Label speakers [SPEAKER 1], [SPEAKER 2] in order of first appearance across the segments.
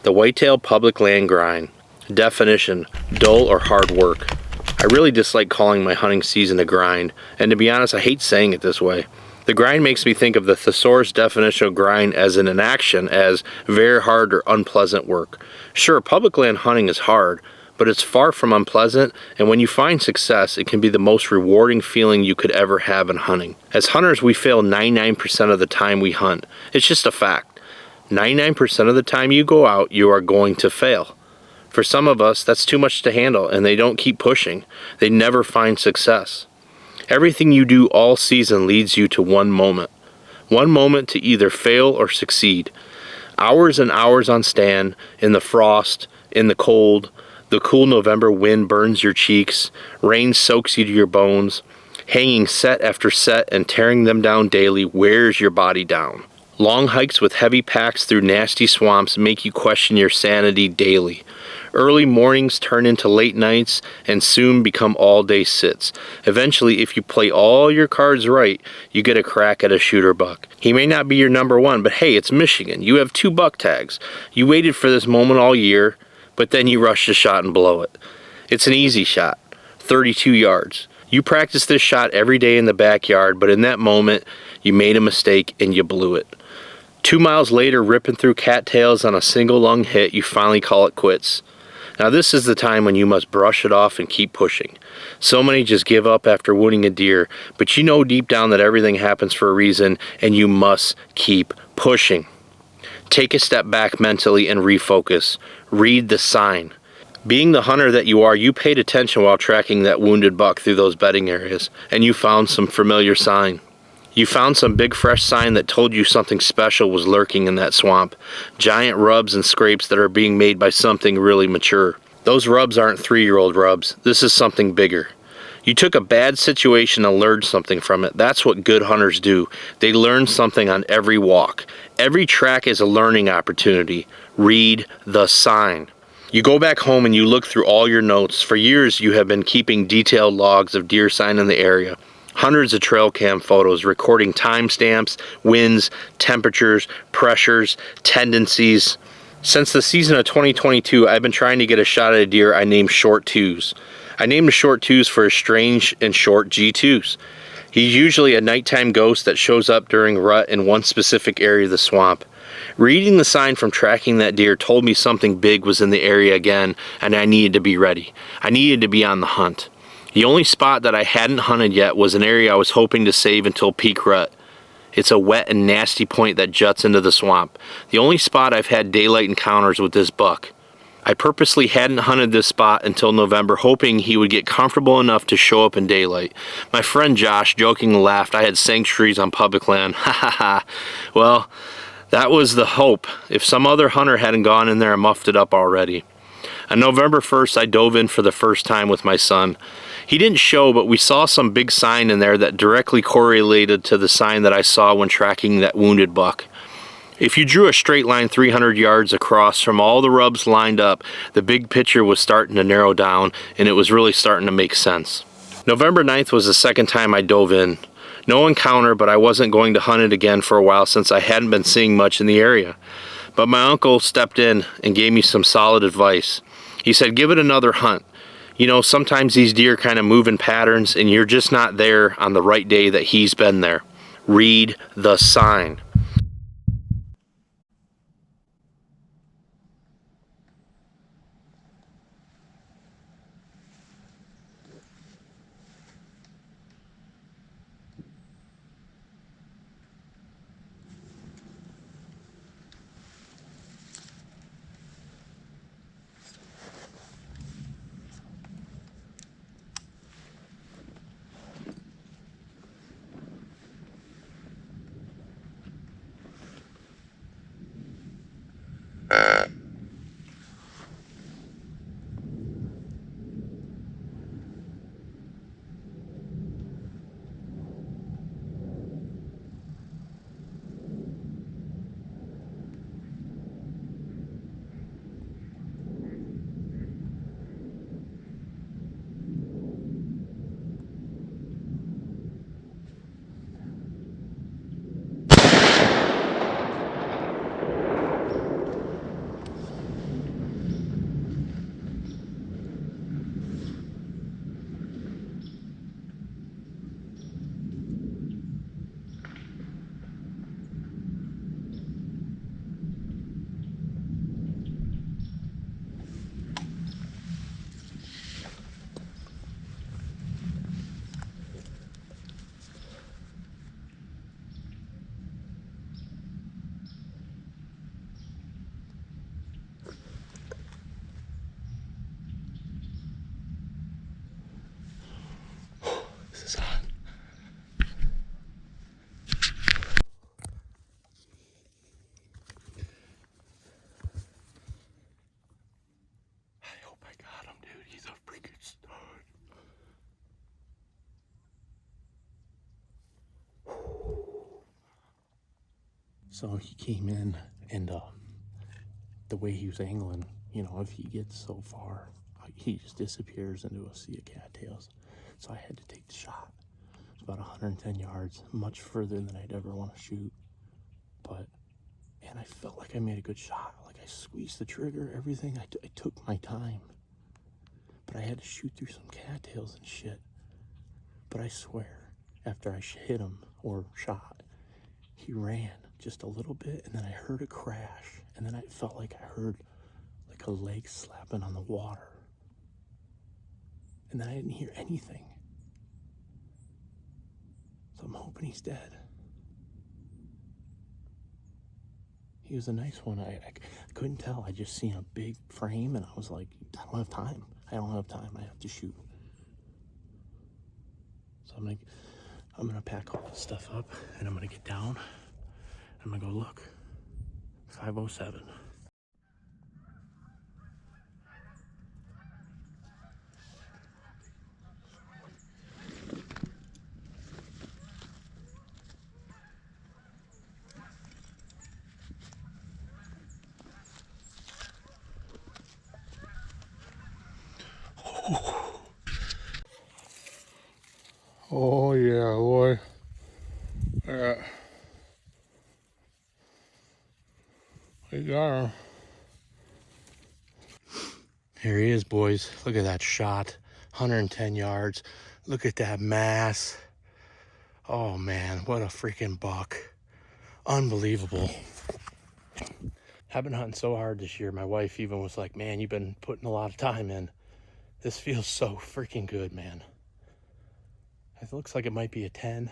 [SPEAKER 1] The whitetail public land grind. Definition: dull or hard work. I really dislike calling my hunting season a grind, and to be honest, I hate saying it this way. The grind makes me think of the thesaurus definition of grind as an inaction, as very hard or unpleasant work. Sure, public land hunting is hard, but it's far from unpleasant, and when you find success, it can be the most rewarding feeling you could ever have in hunting. As hunters, we fail 99% of the time we hunt. It's just a fact. 99% of the time you go out, you are going to fail. For some of us, that's too much to handle, and they don't keep pushing. They never find success. Everything you do all season leads you to one moment. One moment to either fail or succeed. Hours and hours on stand, in the frost, in the cold, the cool November wind burns your cheeks, rain soaks you to your bones, hanging set after set and tearing them down daily wears your body down. Long hikes with heavy packs through nasty swamps make you question your sanity daily. Early mornings turn into late nights and soon become all-day sits. Eventually, if you play all your cards right, you get a crack at a shooter buck. He may not be your number one, but hey, it's Michigan. You have 2 buck tags. You waited for this moment all year, but then you rush the shot and blow it. It's an easy shot, 32 yards. You practice this shot every day in the backyard, but in that moment, you made a mistake and you blew it. 2 miles later, ripping through cattails on a single lung hit, you finally call it quits. Now this is the time when you must brush it off and keep pushing. So many just give up after wounding a deer, but you know deep down that everything happens for a reason and you must keep pushing. Take a step back mentally and refocus. Read the sign. Being the hunter that you are, you paid attention while tracking that wounded buck through those bedding areas, and you found some familiar sign. You found some big fresh sign that told you something special was lurking in that swamp. Giant rubs and scrapes that are being made by something really mature. Those rubs aren't 3-year-old rubs. This is something bigger. You took a bad situation and learned something from it. That's what good hunters do. They learn something on every walk. Every track is a learning opportunity. Read the sign. You go back home and you look through all your notes. For years you have been keeping detailed logs of deer sign in the area. Hundreds of trail cam photos recording timestamps, winds, temperatures, pressures, tendencies. Since the season of 2022, I've been trying to get a shot at a deer I named Short 2's. I named the Short 2's for his strange and short G2's. He's usually a nighttime ghost that shows up during rut in one specific area of the swamp. Reading the sign from tracking that deer told me something big was in the area again, and I needed to be ready. I needed to be on the hunt. The only spot that I hadn't hunted yet was an area I was hoping to save until peak rut. It's a wet and nasty point that juts into the swamp. The only spot I've had daylight encounters with this buck. I purposely hadn't hunted this spot until November, hoping he would get comfortable enough to show up in daylight. My friend Josh jokingly laughed I had sanctuaries on public land. Ha ha ha. Well, that was the hope, if some other hunter hadn't gone in there and muffed it up already. On November 1st, I dove in for the first time with my son. He didn't show, but we saw some big sign in there that directly correlated to the sign that I saw when tracking that wounded buck. If you drew a straight line 300 yards across from all the rubs lined up, the big picture was starting to narrow down and it was really starting to make sense. November 9th was the second time I dove in. No encounter, but I wasn't going to hunt it again for a while since I hadn't been seeing much in the area. But my uncle stepped in and gave me some solid advice. He said, give it another hunt. You know, sometimes these deer kind of move in patterns and you're just not there on the right day that he's been there. Read the sign.
[SPEAKER 2] So he came in, and the way he was angling, you know, if he gets so far, he just disappears into a sea of cattails. So I had to take the shot. It's about 110 yards, much further than I'd ever want to shoot. But, and I felt like I made a good shot. Like I squeezed the trigger, everything. I took my time. But I had to shoot through some cattails and shit. But I swear, after I hit him or shot, he ran just a little bit, and then I heard a crash, and then I felt like I heard like a leg slapping on the water, and then I didn't hear anything. So I'm hoping he's dead. He was a nice one. I couldn't tell. I just seen a big frame, and I was like, I don't have time. I have to shoot. So I'm gonna pack all this stuff up, and I'm gonna get down. I'm gonna go look. 507. Oh yeah, boy. We got him. Here he is, boys. Look at that shot. 110 yards. Look at that mass. Oh man, what a freaking buck. Unbelievable. I've been hunting so hard this year. My wife even was like, man, you've been putting a lot of time in. This feels so freaking good, man. It looks like it might be a 10.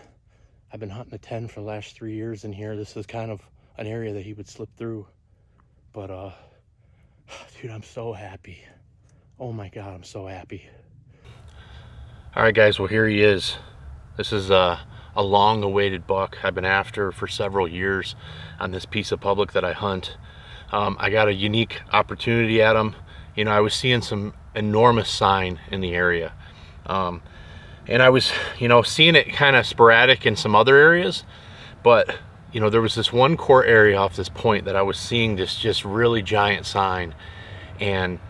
[SPEAKER 2] I've been hunting a 10 for the last 3 years in here. This is kind of an area that he would slip through. But, dude, I'm so happy. Oh my God, I'm so happy. All right, guys, well, here he is. This is a long-awaited buck I've been after for several years on this piece of public that I hunt. I got a unique opportunity at him. You know, I was seeing some enormous sign in the area. And I was, you know, seeing it kind of sporadic in some other areas, but, you know, there was this one core area off this point that I was seeing this just really giant sign. And,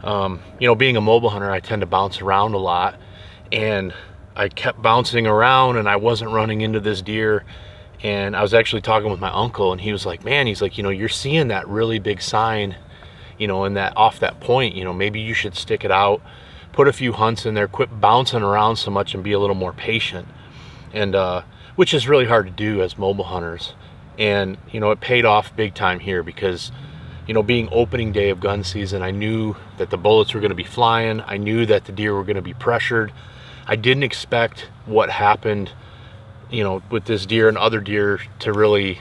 [SPEAKER 2] you know, being a mobile hunter, I tend to bounce around a lot, and I kept bouncing around and I wasn't running into this deer. And I was actually talking with my uncle, and he was like, man, he's like, you know, you're seeing that really big sign, you know, and that off that point, you know, maybe you should stick it out, put a few hunts in there, quit bouncing around so much and be a little more patient. And which is really hard to do as mobile hunters. And, you know, it paid off big time here because, you know, being opening day of gun season, I knew that the bullets were going to be flying. I knew that the deer were going to be pressured. I didn't expect what happened, you know, with this deer and other deer to really,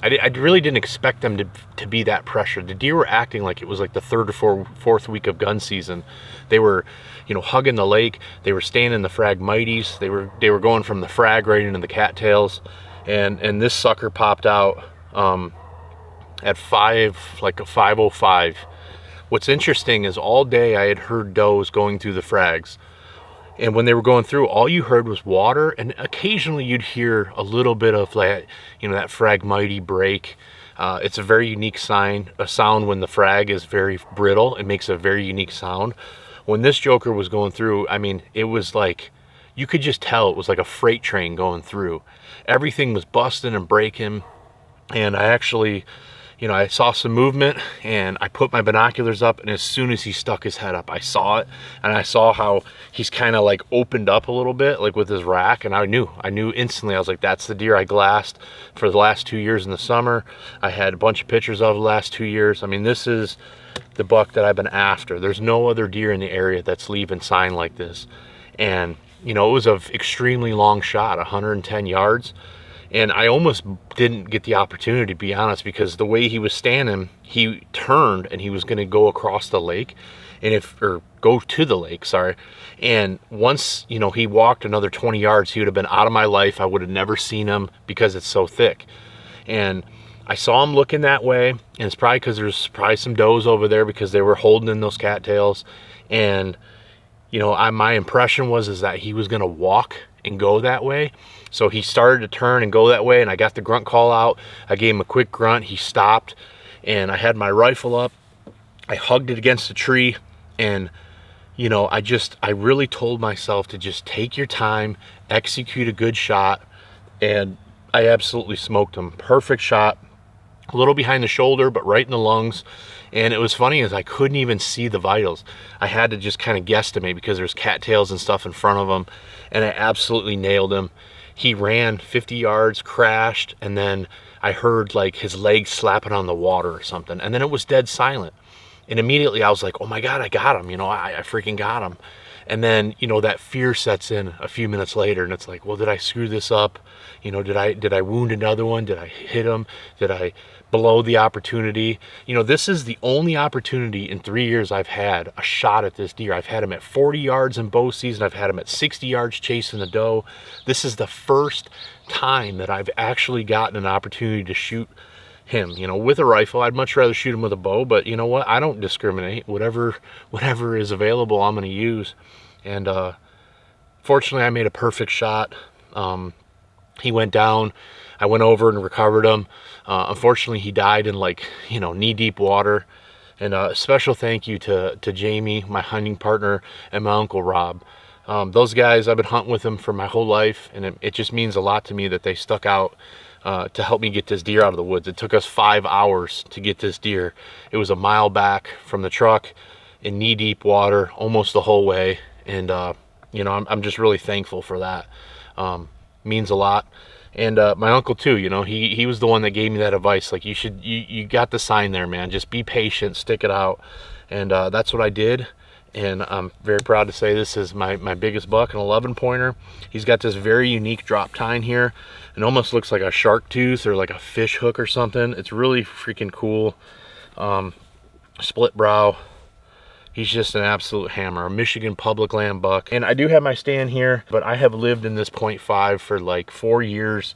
[SPEAKER 2] I really didn't expect them to be that pressured. The deer were acting like it was like the third or fourth week of gun season. They were, you know, hugging the lake. They were staying in the Phragmites. They were going from the frag right into the cattails. And this sucker popped out at 5:05. What's interesting is all day I had heard does going through the frags. And when they were going through, all you heard was water, and occasionally you'd hear a little bit of that, you know, that Phragmite break. It's a very unique a sound when the frag is very brittle. It makes a very unique sound. When this joker was going through, I mean, it was like, you could just tell it was like a freight train going through. Everything was busting and breaking, and I actually, you know, I saw some movement, and I put my binoculars up, and as soon as he stuck his head up, I saw it, and I saw how he's kind of like opened up a little bit, like with his rack, and I knew instantly. I was like, that's the deer I glassed for the last 2 years in the summer. I had a bunch of pictures of the last 2 years. I mean, this is the buck that I've been after. There's no other deer in the area that's leaving sign like this. And, you know, it was an extremely long shot, 110 yards. And I almost didn't get the opportunity, to be honest, because the way he was standing, he turned and he was going to go across the lake, or go to the lake, sorry. And once, you know, he walked another 20 yards, he would have been out of my life. I would have never seen him because it's so thick. And I saw him looking that way, and it's probably because there's probably some does over there because they were holding in those cattails. And, you know, my impression was that he was going to walk and go that way.
[SPEAKER 1] So he started to turn and go that way, and I got the grunt call out. I gave him a quick grunt. He stopped, and I had my rifle up. I hugged it against the tree, and you know, I really told myself to just take your time, execute a good shot, and I absolutely smoked him. Perfect shot, a little behind the shoulder, but right in the lungs. And it was funny as I couldn't even see the vitals. I had to just kind of guesstimate because there's cattails and stuff in front of him, and I absolutely nailed him. He ran 50 yards, crashed, and then I heard like his legs slapping on the water or something, and then it was dead silent. And immediately I was like, oh my God, I got him. You know, I freaking got him. And then, you know, that fear sets in a few minutes later, and it's like, well, did I screw this up? You know, did I wound another one? Did I hit him? Did I blow the opportunity? You know, this is the only opportunity in 3 years I've had a shot at this deer. I've had him at 40 yards in bow season. I've had him at 60 yards chasing the doe. This is the first time that I've actually gotten an opportunity to shoot him, you know, with a rifle. I'd much rather shoot him with a bow, but you know what? I don't discriminate. Whatever is available, I'm going to use. And fortunately, I made a perfect shot. He went down. I went over and recovered him. Unfortunately, he died in like, you know, knee-deep water. And a special thank you to Jamie, my hunting partner, and my Uncle Rob. Those guys, I've been hunting with them for my whole life, and it just means a lot to me that they stuck out to help me get this deer out of the woods. It took us 5 hours to get this deer. It was a mile back from the truck in knee-deep water almost the whole way, and you know, I'm just really thankful for that. Means a lot. And my uncle too, you know, he was the one that gave me that advice, like you got the sign there, man, just be patient, stick it out. And that's what I did. And I'm very proud to say this is my biggest buck, an 11 pointer. He's got this very unique drop tine here. It almost looks like a shark tooth or like a fish hook or something. It's really freaking cool. Split brow. He's just an absolute hammer, a Michigan public land buck. And I do have my stand here, but I have lived in this .5 for like 4 years.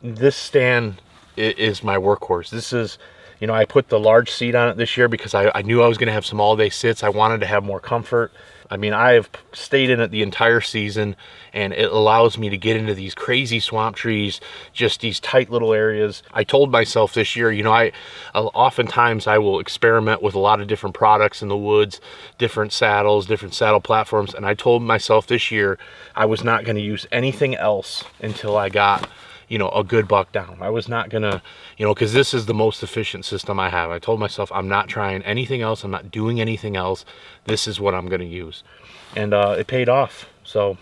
[SPEAKER 1] This stand is my workhorse. This is, you know, I put the large seat on it this year because I knew I was going to have some all-day sits. I wanted to have more comfort. I mean, I've stayed in it the entire season, and it allows me to get into these crazy swamp trees, just these tight little areas. I told myself this year, you know, oftentimes I will experiment with a lot of different products in the woods, different saddles, different saddle platforms, and I told myself this year I was not going to use anything else until I got, you know, a good buck down. I was not gonna, you know, because this is the most efficient system I have. I told myself I'm not trying anything else. I'm not doing anything else. This is what I'm gonna use. And it paid off. So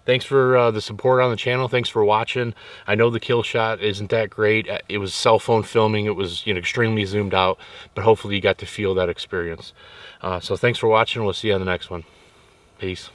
[SPEAKER 1] thanks for the support on the channel. Thanks for watching. I know the kill shot isn't that great. It was cell phone filming. It was, you know, extremely zoomed out, but hopefully you got to feel that experience. So thanks for watching. We'll see you on the next one. Peace.